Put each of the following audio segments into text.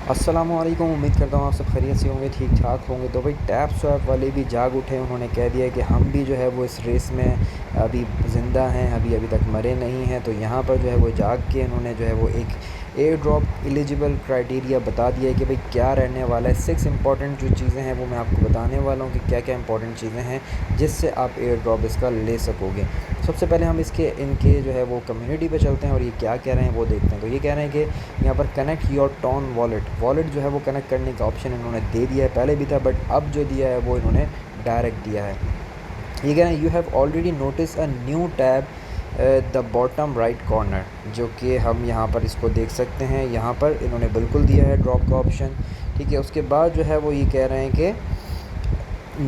अस्सलामुअलैकुम। उम्मीद करता हूँ आप सब खैरियत से होंगे, ठीक ठाक होंगे। तो भाई टैप स्वैप वाले भी जाग उठे, उन्होंने कह दिया कि हम भी जो है वो इस रेस में अभी ज़िंदा हैं, अभी तक मरे नहीं हैं। तो यहाँ पर जो है वो जाग के उन्होंने जो है वो एक एयर ड्रॉप एलिजिबल क्राइटेरिया बता दिया है कि भाई क्या रहने वाला है। 6 इंपॉर्टेंट जो चीज़ें हैं वो मैं आपको बताने वाला हूँ कि क्या क्या इंपॉर्टेंट चीज़ें हैं जिससे आप एयर ड्रॉप इसका ले सकोगे। सबसे पहले हम इनके जो है वो कम्युनिटी पे चलते हैं और ये क्या कह रहे हैं वो देखते हैं। तो ये कह रहे हैं कि यहाँ पर कनेक्ट योर टॉन वॉलेट जो है वो कनेक्ट करने का ऑप्शन इन्होंने दे दिया है। पहले भी था बट अब जो दिया है वो इन्होंने डायरेक्ट दिया है। ये कह रहे हैं you have already notice a new tab the bottom right corner, जो कि हम यहाँ पर इसको देख सकते हैं। यहाँ पर इन्होंने बिल्कुल दिया है ड्रॉप का ऑप्शन, ठीक है। उसके बाद जो है वो ये कह रहे हैं कि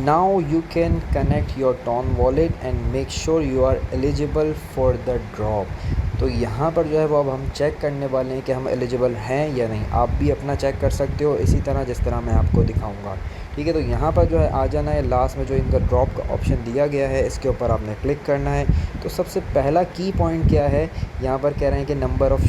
now you can connect your Ton wallet and make sure you are eligible for the drop। तो यहाँ पर जो है वो अब हम चेक करने वाले हैं कि हम एलिजिबल हैं या नहीं। आप भी अपना चेक कर सकते हो इसी तरह जिस तरह मैं आपको दिखाऊंगा, ठीक है। तो यहाँ पर जो है आ जाना है, लास्ट में जो इनका ड्रॉप का ऑप्शन दिया गया है इसके ऊपर आपने क्लिक करना है। तो सबसे पहला की पॉइंट क्या है, यहाँ पर कह रहे हैं कि नंबर ऑफ़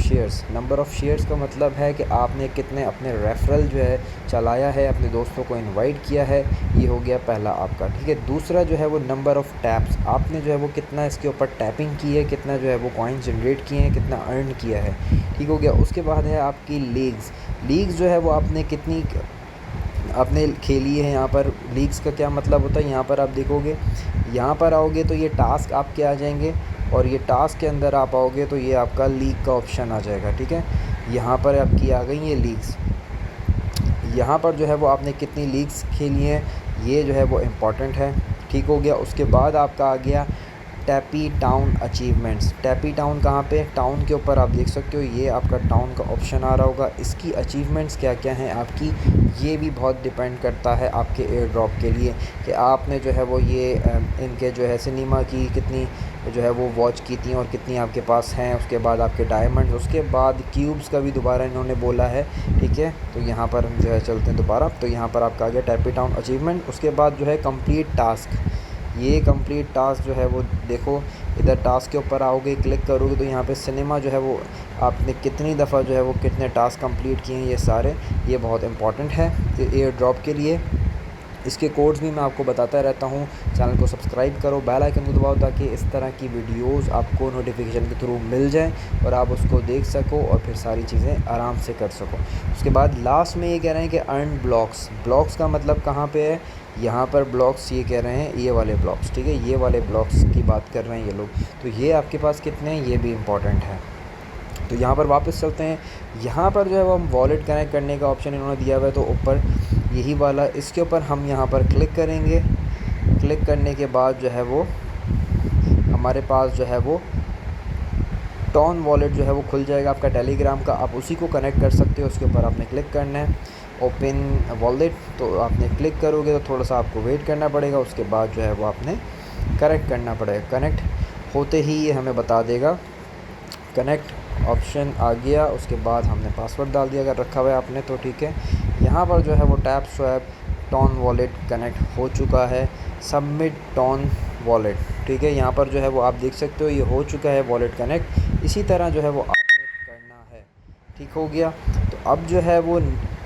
शेयर्स का मतलब है कि आपने कितने अपने रेफरल जो है चलाया है, अपने दोस्तों को इनवाइट किया है। ये हो गया पहला आपका, ठीक है। दूसरा जो है वो नंबर ऑफ़ टैप्स, आपने जो है वो कितना इसके ऊपर टैपिंग की है, कितना जो है वो कॉइन जनरेट किए हैं, कितना अर्न किया है, ठीक हो गया। उसके बाद है आपकी लीग्स जो है वो आपने कितनी आपने खेली है। यहाँ पर लीग्स का क्या मतलब होता है, यहाँ पर आप देखोगे, यहाँ पर आओगे तो ये टास्क आपके आ जाएंगे और ये टास्क के अंदर आप आओगे तो ये आपका लीग का ऑप्शन आ जाएगा, ठीक है। यहाँ पर आपकी आ गई ये लीग्स, यहाँ पर जो है वो आपने कितनी लीग्स खेली हैं ये जो है वो इम्पॉर्टेंट है, ठीक हो गया। उसके बाद आपका आ गया टैपी टाउन अचीवमेंट्स। टैपी टाउन कहाँ पे, टाउन के ऊपर आप देख सकते हो, ये आपका टाउन का ऑप्शन आ रहा होगा। इसकी अचीवमेंट्स क्या क्या हैं आपकी, ये भी बहुत डिपेंड करता है आपके एयर ड्रॉप के लिए कि आपने जो है वो ये इनके जो है सिनेमा की कितनी जो है वो वॉच की थी और कितनी आपके पास हैं। उसके बाद आपके डायमंड्स, उसके बाद क्यूब्स का भी दोबारा इन्होंने बोला है, ठीक है। तो यहाँ पर हम जो है चलते हैं दोबारा। तो यहाँ पर आपका आ गया टैपी टाउन अचीवमेंट। उसके बाद जो है कंप्लीट टास्क, ये कंप्लीट टास्क जो है वो देखो, इधर टास्क के ऊपर आओगे, क्लिक करोगे तो यहाँ पे सिनेमा जो है वो आपने कितनी दफ़ा जो है वो कितने टास्क कंप्लीट किए हैं, ये सारे ये बहुत इंपॉर्टेंट है एयर ड्रॉप के लिए। इसके कोड्स भी मैं आपको बताता रहता हूँ। चैनल को सब्सक्राइब करो, बेल आइकन को दबाओ ताकि इस तरह की वीडियोस आपको नोटिफिकेशन के थ्रू मिल जाएं और आप उसको देख सको और फिर सारी चीज़ें आराम से कर सको। उसके बाद लास्ट में ये कह रहे हैं कि अर्न ब्लॉक्स का मतलब कहाँ पे है, यहाँ पर ब्लॉक्स ये कह रहे हैं ये वाले ब्लॉक्स, ठीक है। ये वाले ब्लॉक्स की बात कर रहे हैं ये लोग। तो ये आपके पास कितने हैं ये भी इम्पॉर्टेंट है। तो यहाँ पर वापस चलते हैं। यहाँ पर जो है वो हम वॉलेट कनेक्ट करने का ऑप्शन इन्होंने दिया हुआ है, तो ऊपर यही वाला, इसके ऊपर हम यहाँ पर क्लिक करेंगे। क्लिक करने के बाद जो है वो हमारे पास जो है वो टॉन वॉलेट जो है वो खुल जाएगा आपका टेलीग्राम का, आप उसी को कनेक्ट कर सकते हो। उसके ऊपर आपने क्लिक करना है ओपन वॉलेट, तो आपने क्लिक करोगे तो थोड़ा सा आपको वेट करना पड़ेगा। उसके बाद जो है वो आपने कनेक्ट करना पड़ेगा। कनेक्ट होते ही ये हमें बता देगा कनेक्ट ऑप्शन आ गया। उसके बाद हमने पासवर्ड डाल दिया अगर रखा हुआ है आपने तो, ठीक है। यहाँ पर जो है वो tap swap TON wallet connect हो चुका है। सबमिट टॉन वॉलेट, ठीक है। यहाँ पर जो है वो आप देख सकते हो ये हो चुका है वॉलेट कनेक्ट। इसी तरह जो है वो आपने करना है, ठीक हो गया। तो अब जो है वो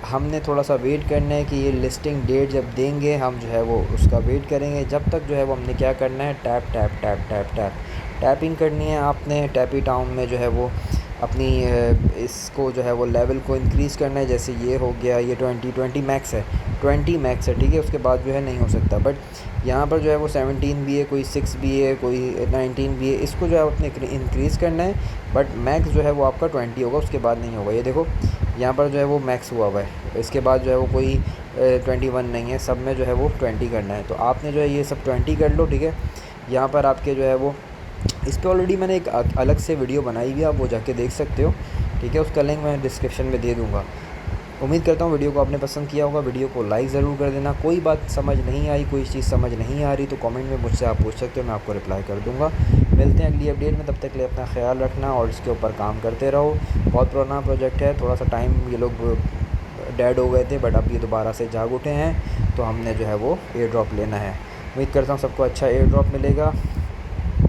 हमने थोड़ा सा वेट करना है कि ये लिस्टिंग डेट जब देंगे हम जो है वो उसका वेट करेंगे। जब तक जो है वो हमने क्या करना है, tap tap tap tap tap tapping करनी है आपने। टैपी टाउन में जो है वो अपनी इसको जो है वो लेवल को इंक्रीज़ करना है। जैसे ये हो गया, ये 20 मैक्स है, 20 मैक्स है, ठीक है। उसके बाद जो है नहीं हो सकता। बट यहाँ पर जो है वो 17 भी है, कोई 6 भी है, कोई 19 भी है। इसको जो है अपने इंक्रीज़ करना है, बट मैक्स जो है वो आपका 20 होगा, उसके बाद नहीं होगा। ये देखो यहाँ पर जो है वो मैक्स हुआ हुआ है, इसके बाद जो है वो कोई 21 नहीं है, सब में जो है वो 20 करना है। तो आपने जो है ये सब 20 कर लो, ठीक है। यहाँ पर आपके जो है वो इस पर ऑलरेडी मैंने एक अलग से वीडियो बनाई हुई है, आप वो जाके देख सकते हो, ठीक है। उसका लिंक मैं डिस्क्रिप्शन में दे दूँगा। उम्मीद करता हूँ वीडियो को आपने पसंद किया होगा। वीडियो को लाइक ज़रूर कर देना। कोई बात समझ नहीं आई, कोई चीज़ समझ नहीं आ रही तो कमेंट में मुझसे आप पूछ सकते हो, मैं आपको रिप्लाई कर दूँगा। मिलते हैं अगली अपडेट में, तब तक के लिए अपना ख्याल रखना और इसके ऊपर काम करते रहो। बहुत पुराना प्रोजेक्ट है, थोड़ा सा टाइम ये लोग डेड हो गए थे बट अब ये दोबारा से जाग उठे हैं, तो हमने जो है वो एयर ड्रॉप लेना है। उम्मीद करता हूँ सबको अच्छा एयर ड्रॉप मिलेगा।